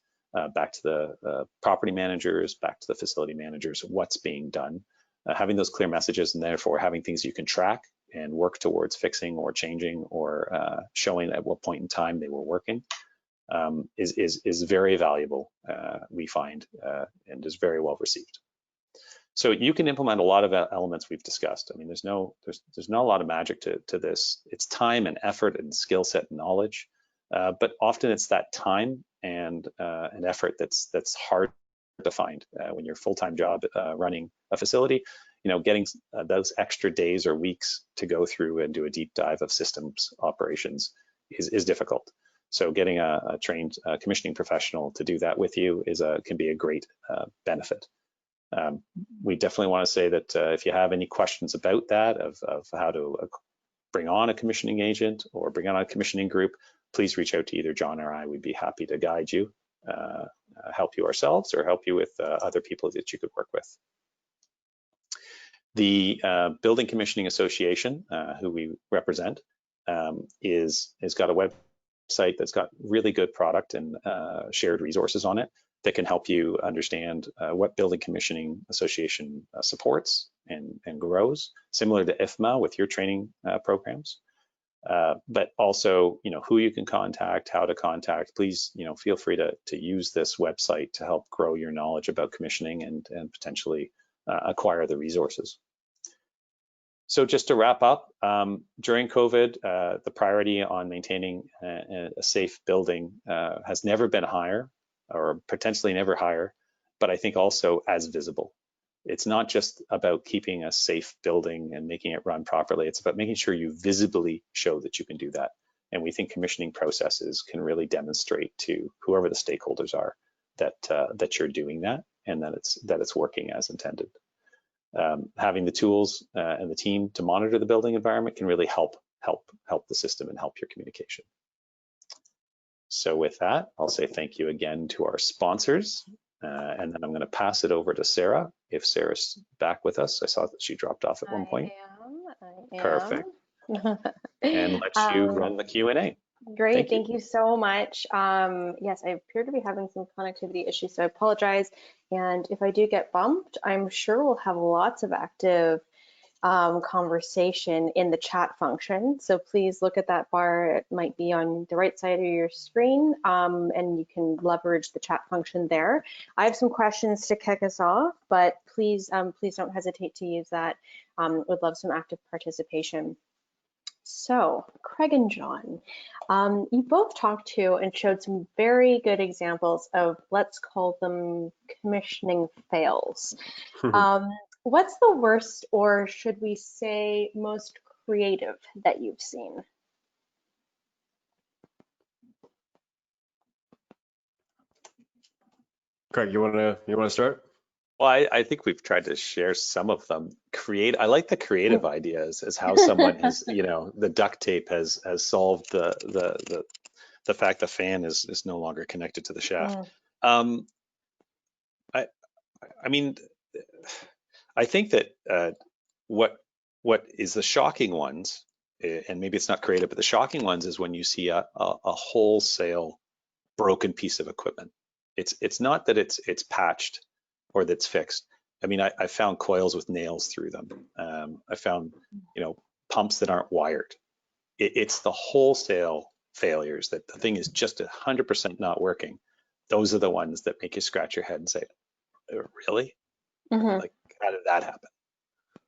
back to the property managers, back to the facility managers, what's being done. Having those clear messages and therefore having things you can track and work towards fixing or changing or showing at what point in time they were working is very valuable, we find, and is very well received. So you can implement a lot of elements we've discussed. I mean, there's not a lot of magic to this. It's time and effort and skill set and knowledge, but often it's that time and effort that's hard to find when your full-time job running a facility. Getting those extra days or weeks to go through and do a deep dive of systems operations is difficult. So getting a trained commissioning professional to do that with you can be a great benefit. We definitely want to say that if you have any questions about that, of how to bring on a commissioning agent or bring on a commissioning group, please reach out to either John or I. We'd be happy to guide you, help you ourselves, or help you with other people that you could work with. The Building Commissioning Association, who we represent, has got a website that's got really good product and shared resources on it that can help you understand what Building Commissioning Association supports and grows, similar to IFMA with your training programs. But also, who you can contact, how to contact. Please, feel free to use this website to help grow your knowledge about commissioning and potentially acquire the resources. So just to wrap up, during COVID, the priority on maintaining a safe building has never been higher, or potentially never higher, but I think also as visible. It's not just about keeping a safe building and making it run properly. It's about making sure you visibly show that you can do that. And we think commissioning processes can really demonstrate to whoever the stakeholders are that you're doing that and that it's working as intended. Having the tools and the team to monitor the building environment can really help the system and help your communication. So with that, I'll say thank you again to our sponsors, and then I'm going to pass it over to Sarah. If Sarah's back with us, I saw that she dropped off at one point. I am. Perfect. And let you run the Q&A. Great, thank you so much. Yes, I appear to be having some connectivity issues, so I apologize. And if I do get bumped, I'm sure we'll have lots of active conversation in the chat function. So please look at that bar. It might be on the right side of your screen, and you can leverage the chat function there. I have some questions to kick us off, but please don't hesitate to use that. Would love some active participation. So, Craig and John, you both talked to and showed some very good examples of, let's call them commissioning fails. What's the worst, or should we say most creative, that you've seen? Craig, you wanna start? Well, I think we've tried to share some of them. I like the creative ideas as how someone has, the duct tape has solved the fact the fan is no longer connected to the shaft. I mean, I think that what is the shocking ones, and maybe it's not creative, but the shocking ones is when you see a wholesale broken piece of equipment. It's not that it's patched or that's fixed. I mean, I found coils with nails through them. I found, pumps that aren't wired. It's the wholesale failures that the thing is just 100% not working. Those are the ones that make you scratch your head and say, really? Like, how did that happen?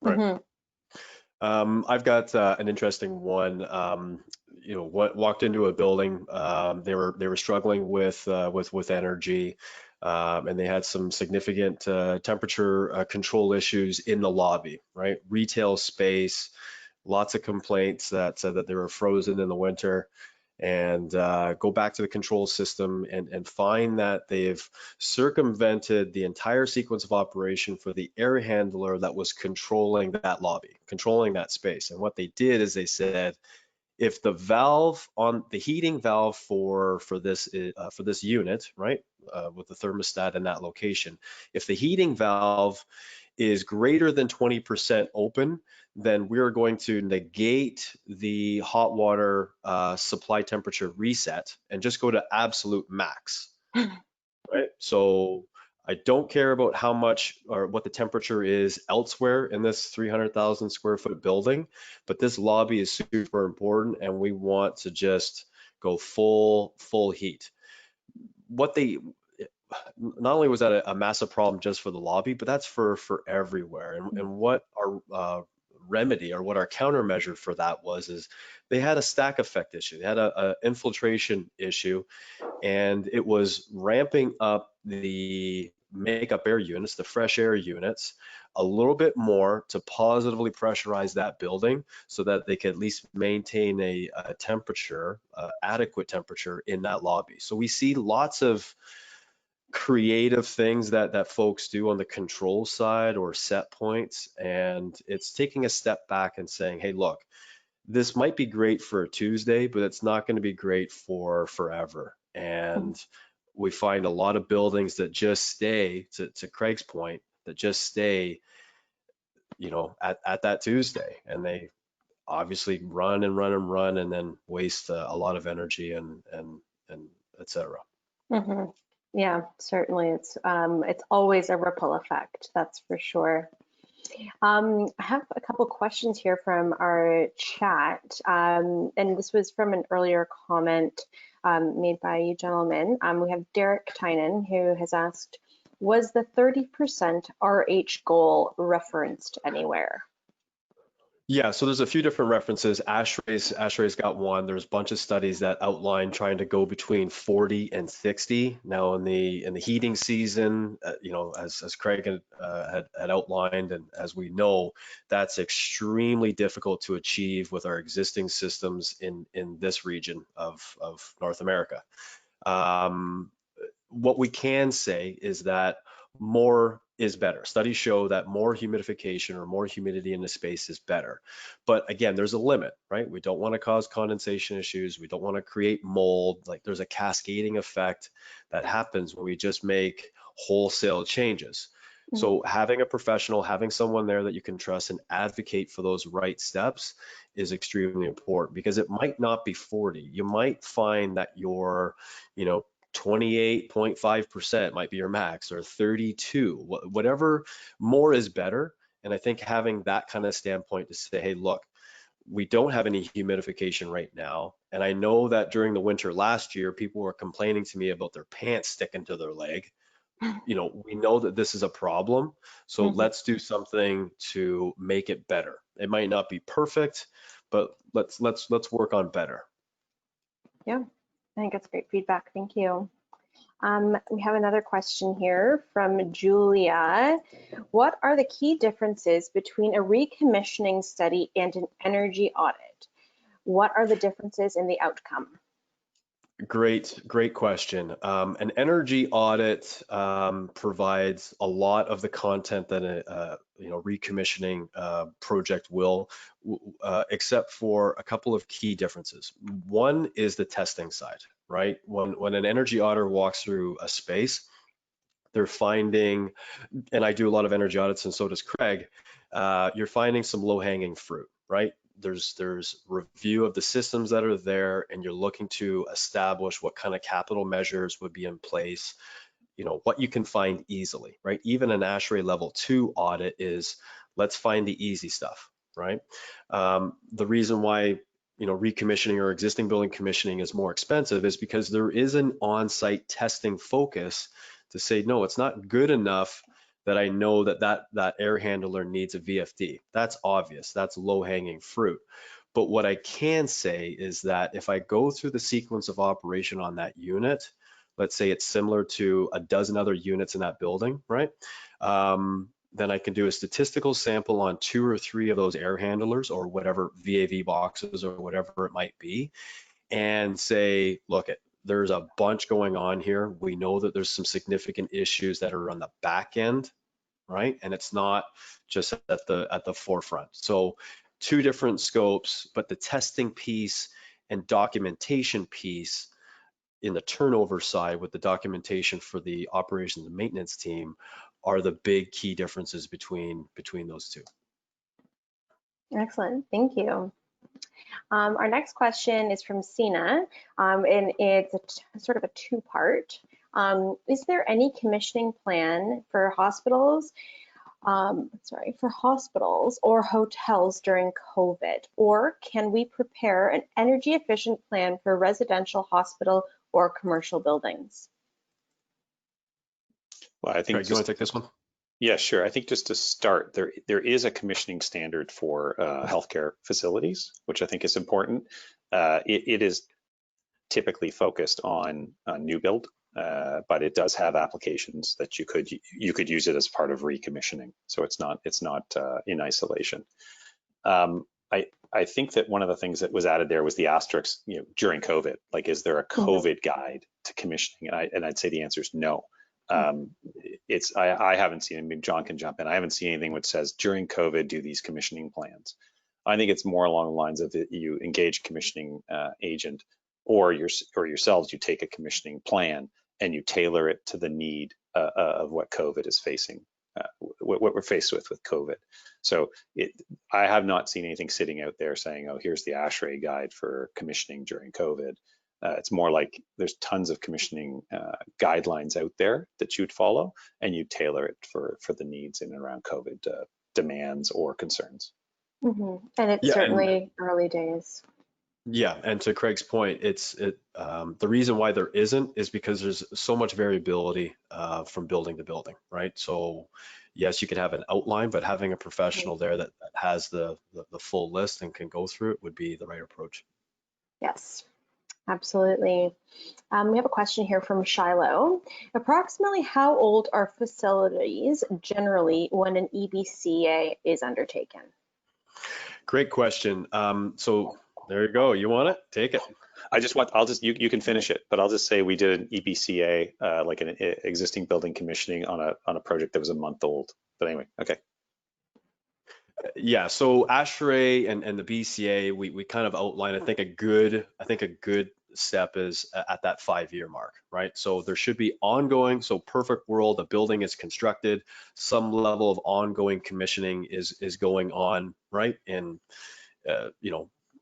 Right. I've got an interesting one. Walked into a building. They were struggling with energy, and they had some significant temperature control issues in the lobby. Right, retail space, lots of complaints that said that they were frozen in the winter. And go back to the control system and find that they've circumvented the entire sequence of operation for the air handler that was controlling that lobby, controlling that space. And what they did is they said, if the valve on the heating valve for this unit, right, with the thermostat in that location, if the heating valve is greater than 20% open, then we're going to negate the hot water supply temperature reset and just go to absolute max, right? So I don't care about how much or what the temperature is elsewhere in this 300,000 square foot building, but this lobby is super important and we want to just go full heat. Not only was that a massive problem just for the lobby, but that's for everywhere. And what our remedy, or what our countermeasure for that is they had a stack effect issue. They had a infiltration issue, and it was ramping up the makeup air units, the fresh air units, a little bit more to positively pressurize that building so that they could at least maintain a temperature, adequate temperature in that lobby. So we see lots of creative things that folks do on the control side or set points, and it's taking a step back and saying, hey, look, this might be great for a Tuesday, but it's not going to be great for forever. And we find a lot of buildings that just stay, to Craig's point, that just stay, at that Tuesday, and they obviously run and run and run, and then waste a lot of energy and et cetera. Mm-hmm. Yeah, certainly. It's always a ripple effect, that's for sure. I have a couple questions here from our chat, and this was from an earlier comment made by you gentlemen. We have Derek Tynan, who has asked, was the 30% RH goal referenced anywhere? Yeah, so there's a few different references. ASHRAE's got one. There's a bunch of studies that outline trying to go between 40 and 60. Now in the heating season, as Craig had outlined, and as we know, that's extremely difficult to achieve with our existing systems in this region of North America. What we can say is that more is better. Studies show that more humidification or more humidity in the space is better. But again, there's a limit, right? We don't want to cause condensation issues. We don't want to create mold. Like, there's a cascading effect that happens when we just make wholesale changes. So having a professional, having someone there that you can trust and advocate for those right steps is extremely important, because it might not be 40. You might find that your, 28.5% might be your max, or 32, whatever. More is better. And I think having that kind of standpoint to say, hey, look, we don't have any humidification right now. And I know that during the winter last year, people were complaining to me about their pants sticking to their leg. We know that this is a problem. So let's do something to make it better. It might not be perfect, but let's work on better. Yeah, I think that's great feedback. Thank you. We have another question here from Julia. What are the key differences between a recommissioning study and an energy audit? What are the differences in the outcome? Great question. An energy audit provides a lot of the content that a recommissioning project will, except for a couple of key differences. One is the testing side, right? When an energy auditor walks through a space, they're finding, and I do a lot of energy audits, and so does Craig, you're finding some low-hanging fruit, right? There's review of the systems that are there, and you're looking to establish what kind of capital measures would be in place, what you can find easily, right? Even an ASHRAE level 2 audit is, let's find the easy stuff, right? The reason why recommissioning or existing building commissioning is more expensive is because there is an on-site testing focus to say, no, it's not good enough that I know that air handler needs a VFD. That's obvious. That's low-hanging fruit. But what I can say is that if I go through the sequence of operation on that unit, let's say it's similar to a dozen other units in that building, right? Then I can do a statistical sample on 2 or 3 of those air handlers, or whatever VAV boxes or whatever it might be, and say, look, there's a bunch going on here. We know that there's some significant issues that are on the back end, right? And it's not just at the forefront. So 2 different scopes, but the testing piece and documentation piece in the turnover side with the documentation for the operations and maintenance team are the big key differences between those 2. Excellent, thank you. Our next question is from Sina, and it's sort of a 2-part. Is there any commissioning plan for hospitals, or hotels during COVID, or can we prepare an energy efficient plan for residential, hospital, or commercial buildings? Well, I think, do you want to take this one? Yeah, sure. I think just to start, there is a commissioning standard for healthcare facilities, which I think is important. It is typically focused on new build, but it does have applications that you could use it as part of recommissioning. So it's not in isolation. I think that one of the things that was added there was the asterisk, during COVID. Like, is there a COVID guide to commissioning? And I'd say the answer is no. I haven't seen, maybe John can jump in, I haven't seen anything which says during COVID do these commissioning plans. I think it's more along the lines of that you engage commissioning agent or yourselves, you take a commissioning plan and you tailor it to the need of what COVID is facing, what we're faced with COVID. So I have not seen anything sitting out there saying, oh, here's the ASHRAE guide for commissioning during COVID. It's more like there's tons of commissioning guidelines out there that you'd follow, and you tailor it for the needs in and around COVID demands or concerns. Mm-hmm. And it's certainly early days. Yeah, and to Craig's point, the reason why there isn't is because there's so much variability from building to building, right? So yes, you could have an outline, but having a professional there that has the full list and can go through it would be the right approach. Yes, absolutely. We have a question here from Shiloh. Approximately how old are facilities generally when an EBCA is undertaken? Great question. So there you go. You want it? Take it. You can finish it, but I'll just say we did an EBCA, like an existing building commissioning on a project that was a month old. But anyway, okay. Yeah, so ASHRAE and the BCA, we kind of outline, I think a good step is at that 5-year mark, right? So there should be ongoing, so perfect world, a building is constructed, some level of ongoing commissioning is going on, right? And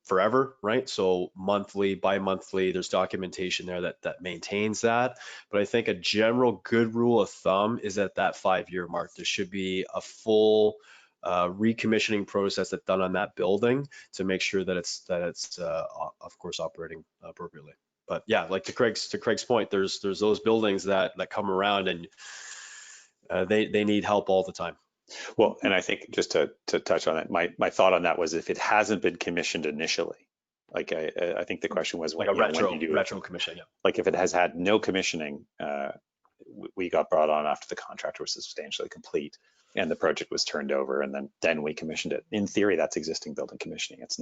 forever, right? So monthly, bi-monthly, there's documentation there that maintains that. But I think a general good rule of thumb is at that 5-year mark, there should be a full recommissioning process that's done on that building to make sure that it's of course operating appropriately. But yeah, like to Craig's point, there's those buildings that come around and they need help all the time. Well, and I think just to touch on it, my thought on that was if it hasn't been commissioned initially, like I think the question was like when you do retro commissioning. Yeah. Like if it has had no commissioning, we got brought on after the contractor was substantially complete and the project was turned over, and then we commissioned it. In theory, that's existing building commissioning. It's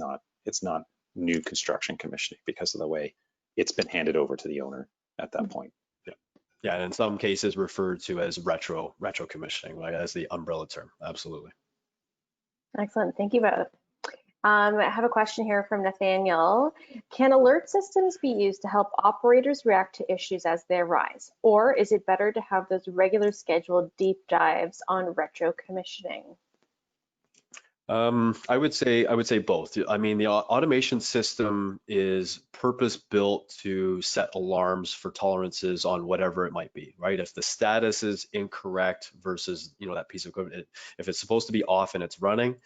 not new construction commissioning because of the way it's been handed over to the owner at that point. Yeah, and in some cases referred to as retro commissioning, like as the umbrella term. Absolutely. Excellent. Thank you both. I have a question here from Nathaniel. Can alert systems be used to help operators react to issues as they arise? Or is it better to have those regular scheduled deep dives on retro commissioning? I would say both. I mean, the automation system is purpose built to set alarms for tolerances on whatever it might be, right? If the status is incorrect versus, that piece of equipment, if it's supposed to be off and it's running,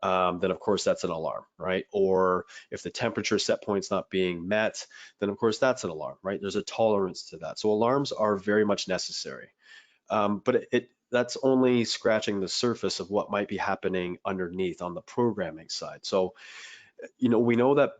then of course that's an alarm, right? Or if the temperature set point's not being met, then of course that's an alarm, right? There's a tolerance to that. So alarms are very much necessary. But that's only scratching the surface of what might be happening underneath on the programming side. So, we know that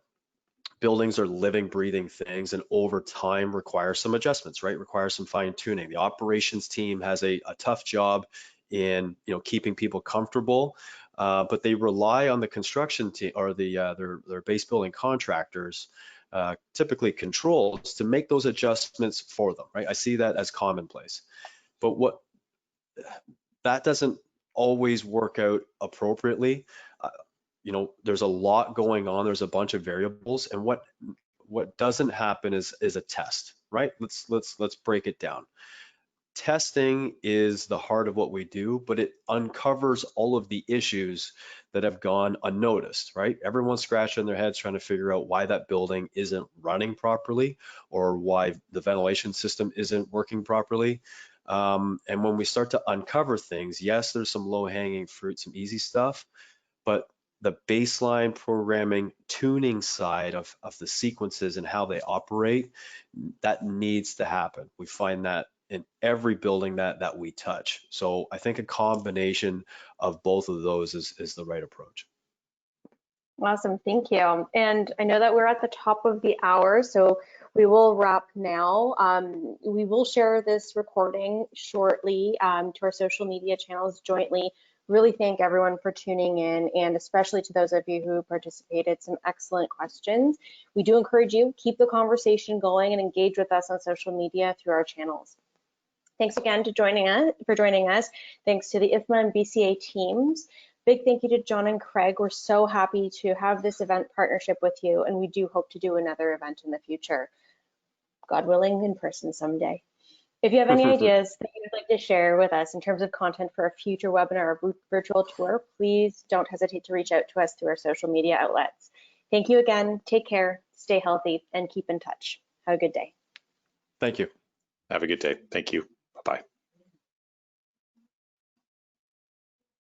buildings are living, breathing things, and over time require some adjustments, right? Require some fine tuning. The operations team has a tough job in, keeping people comfortable, but they rely on the construction team or their base building contractors, typically controls, to make those adjustments for them, right? I see that as commonplace. But that doesn't always work out appropriately. There's a lot going on. There's a bunch of variables, and what doesn't happen is a test, right? Let's break it down. Testing is the heart of what we do, but it uncovers all of the issues that have gone unnoticed, right? Everyone's scratching their heads trying to figure out why that building isn't running properly or why the ventilation system isn't working properly. And when we start to uncover things, yes, there's some low-hanging fruit, some easy stuff, but the baseline programming tuning side of the sequences and how they operate, that needs to happen. We find that in every building that we touch. So I think a combination of both of those is the right approach. Awesome, thank you. And I know that we're at the top of the hour, so we will wrap now. We will share this recording shortly to our social media channels jointly. Really thank everyone for tuning in, and especially to those of you who participated, some excellent questions. We do encourage you, keep the conversation going and engage with us on social media through our channels. Thanks again for joining us. Thanks to the IFMA and BCA teams. Big thank you to John and Craig. We're so happy to have this event partnership with you, and we do hope to do another event in the future, God willing, in person someday. If you have any ideas that you'd like to share with us in terms of content for a future webinar or virtual tour, please don't hesitate to reach out to us through our social media outlets. Thank you again. Take care, stay healthy, and keep in touch. Have a good day. Thank you. Have a good day. Thank you. Bye-bye.